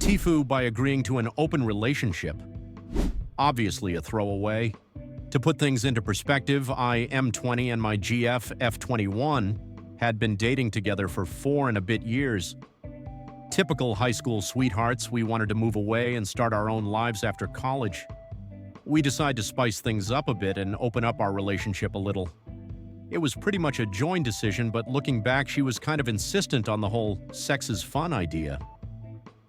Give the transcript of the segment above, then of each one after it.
TIFU by agreeing to an open relationship. Obviously a throwaway. To put things into perspective, I am 20 and my GF, F21, had been dating together for 4 and a bit years. Typical high school sweethearts, we wanted to move away and start our own lives after college. We decided to spice things up a bit and open up our relationship a little. It was pretty much a joint decision, but looking back, she was kind of insistent on the whole sex is fun idea.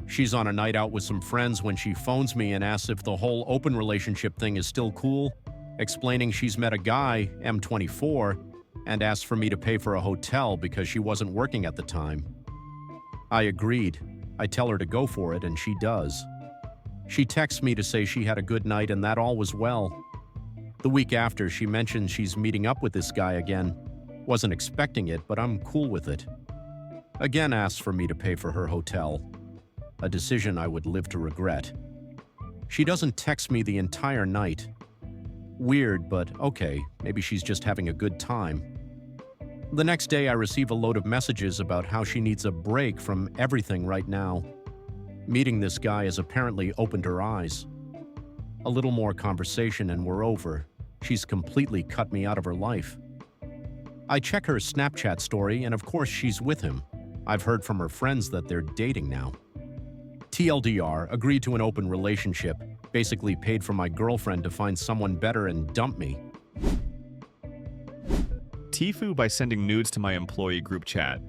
She's on a night out with some friends when she phones me and asks if the whole open relationship thing is still cool, explaining she's met a guy, M24, and asked for me to pay for a hotel because she wasn't working at the time. I agreed. I tell her to go for it, and she does. She texts me to say she had a good night and that all was well. The week after, she mentions she's meeting up with this guy again. Wasn't expecting it, but I'm cool with it. Again asks for me to pay for her hotel. A decision I would live to regret. She doesn't text me the entire night. Weird, but okay, maybe she's just having a good time. The next day, I receive a load of messages about how she needs a break from everything right now. Meeting this guy has apparently opened her eyes. A little more conversation and we're over. She's completely cut me out of her life. I check her Snapchat story, and of course she's with him. I've heard from her friends that they're dating now. TLDR, agreed to an open relationship, basically paid for my girlfriend to find someone better and dump me. TIFU by sending nudes to my employee group chat.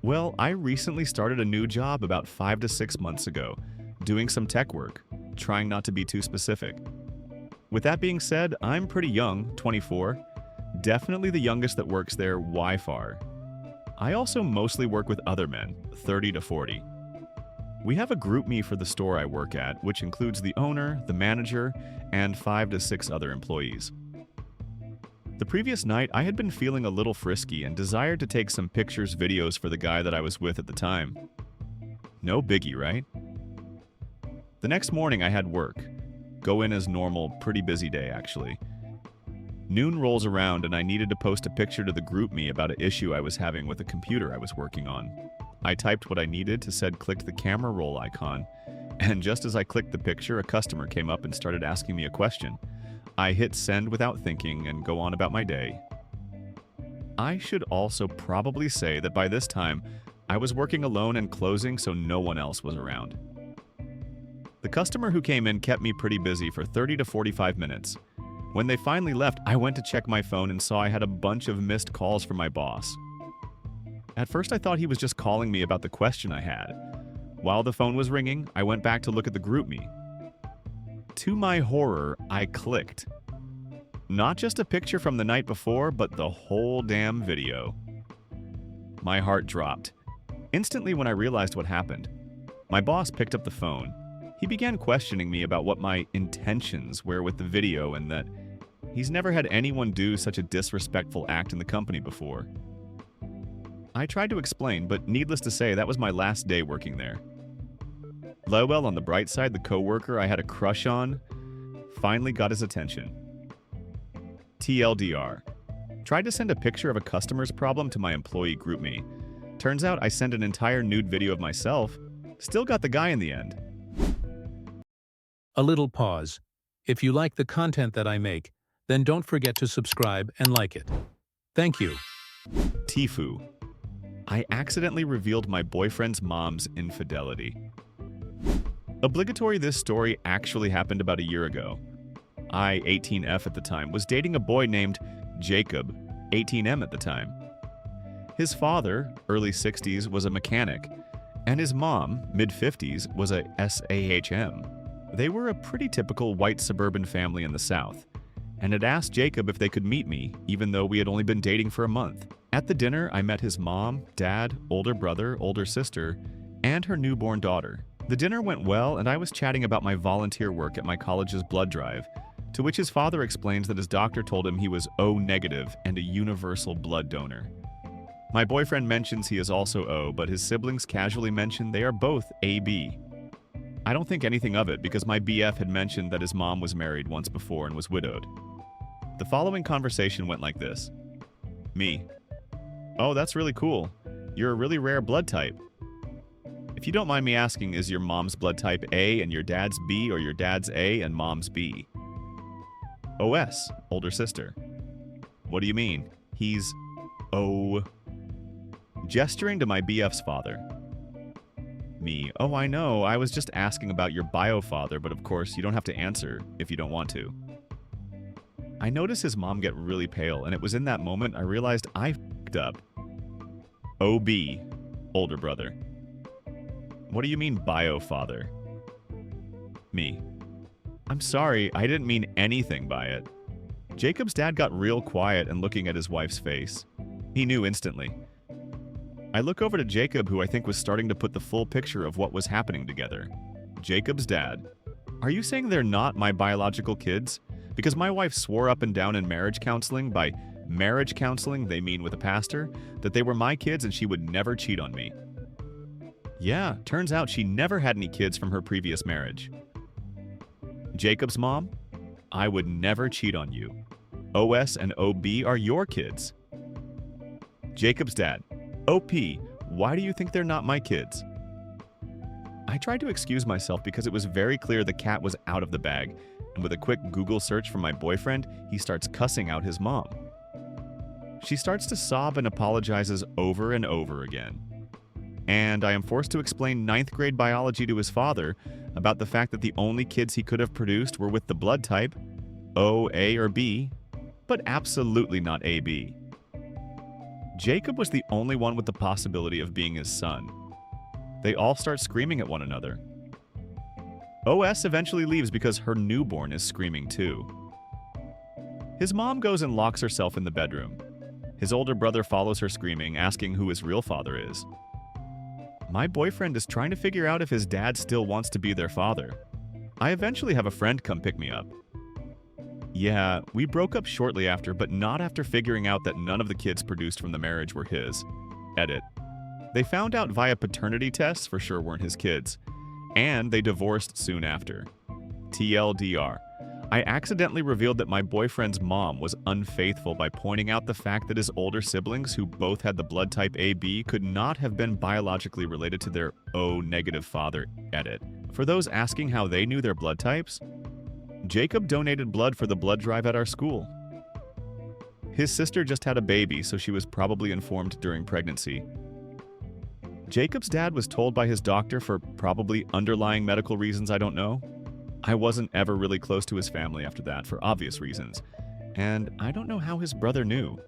Well, I recently started a new job about 5 to 6 months ago, doing some tech work, trying not to be too specific. With that being said, I'm pretty young, 24, definitely the youngest that works there by far. I also mostly work with other men, 30 to 40. We have a group me for the store I work at, which includes the owner, the manager, and 5 to 6 other employees. The previous night, I had been feeling a little frisky and desired to take some pictures, videos for the guy that I was with at the time. No biggie, right? The next morning, I had work. Go in as normal, pretty busy day actually. Noon rolls around and I needed to post a picture to the group me about an issue I was having with a computer I was working on. I typed what I needed to said clicked the camera roll icon, and just as I clicked the picture, a customer came up and started asking me a question. I hit send without thinking and go on about my day. I should also probably say that by this time, I was working alone and closing so no one else was around. The customer who came in kept me pretty busy for 30 to 45 minutes. When they finally left, I went to check my phone and saw I had a bunch of missed calls from my boss. At first I thought he was just calling me about the question I had. While the phone was ringing, I went back to look at the group me. To my horror, I clicked. Not just a picture from the night before, but the whole damn video. My heart dropped. Instantly when I realized what happened, my boss picked up the phone. He began questioning me about what my intentions were with the video and that he's never had anyone do such a disrespectful act in the company before. I tried to explain, but needless to say, that was my last day working there. Lowell, on the bright side, the coworker I had a crush on, finally got his attention. TLDR. Tried to send a picture of a customer's problem to my employee group me. Turns out I sent an entire nude video of myself. Still got the guy in the end. A little pause. If you like the content that I make, then don't forget to subscribe and like it. Thank you. TIFU. I accidentally revealed my boyfriend's mom's infidelity. Obligatory, this story actually happened about a year ago. I, 18F at the time, was dating a boy named Jacob, 18M at the time. His father, early 60s, was a mechanic, and his mom, mid-50s, was a SAHM. They were a pretty typical white suburban family in the South, and had asked Jacob if they could meet me, even though we had only been dating for a month. At the dinner, I met his mom, dad, older brother, older sister, and her newborn daughter. The dinner went well, and I was chatting about my volunteer work at my college's blood drive, to which his father explains that his doctor told him he was O negative and a universal blood donor. My boyfriend mentions he is also O, but his siblings casually mention they are both AB. I don't think anything of it because my BF had mentioned that his mom was married once before and was widowed. The following conversation went like this. Me. Oh, that's really cool. You're a really rare blood type. If you don't mind me asking, is your mom's blood type A and your dad's B, or your dad's A and mom's B? OS, older sister. What do you mean? He's O. Gesturing to my BF's father. Me. Oh, I know. I was just asking about your bio father, but of course, you don't have to answer if you don't want to. I noticed his mom get really pale, and it was in that moment I realized I f***ed up. OB, older brother. What do you mean bio father? Me. I'm sorry, I didn't mean anything by it. Jacob's dad got real quiet and looking at his wife's face. He knew instantly. I look over to Jacob, who I think was starting to put the full picture of what was happening together. Jacob's dad. Are you saying they're not my biological kids? Because my wife swore up and down in marriage counseling, by marriage counseling they mean with a pastor, that they were my kids and she would never cheat on me. Yeah, turns out she never had any kids from her previous marriage. Jacob's mom? I would never cheat on you. OS and OB are your kids. Jacob's dad. OP, why do you think they're not my kids? I tried to excuse myself because it was very clear the cat was out of the bag, and with a quick Google search for my boyfriend, he starts cussing out his mom. She starts to sob and apologizes over and over again. And I am forced to explain 9th grade biology to his father about the fact that the only kids he could have produced were with the blood type O, A, or B, but absolutely not AB. Jacob was the only one with the possibility of being his son. They all start screaming at one another. OS eventually leaves because her newborn is screaming too. His mom goes and locks herself in the bedroom. His older brother follows her screaming, asking who his real father is. My boyfriend is trying to figure out if his dad still wants to be their father. I eventually have a friend come pick me up. Yeah, we broke up shortly after, but not after figuring out that none of the kids produced from the marriage were his. Edit. They found out via paternity tests for sure weren't his kids. And they divorced soon after. TLDR. I accidentally revealed that my boyfriend's mom was unfaithful by pointing out the fact that his older siblings, who both had the blood type AB, could not have been biologically related to their O-negative father. Edit. For those asking how they knew their blood types, Jacob donated blood for the blood drive at our school. His sister just had a baby, so she was probably informed during pregnancy. Jacob's dad was told by his doctor for probably underlying medical reasons I don't know. I wasn't ever really close to his family after that for obvious reasons, and I don't know how his brother knew.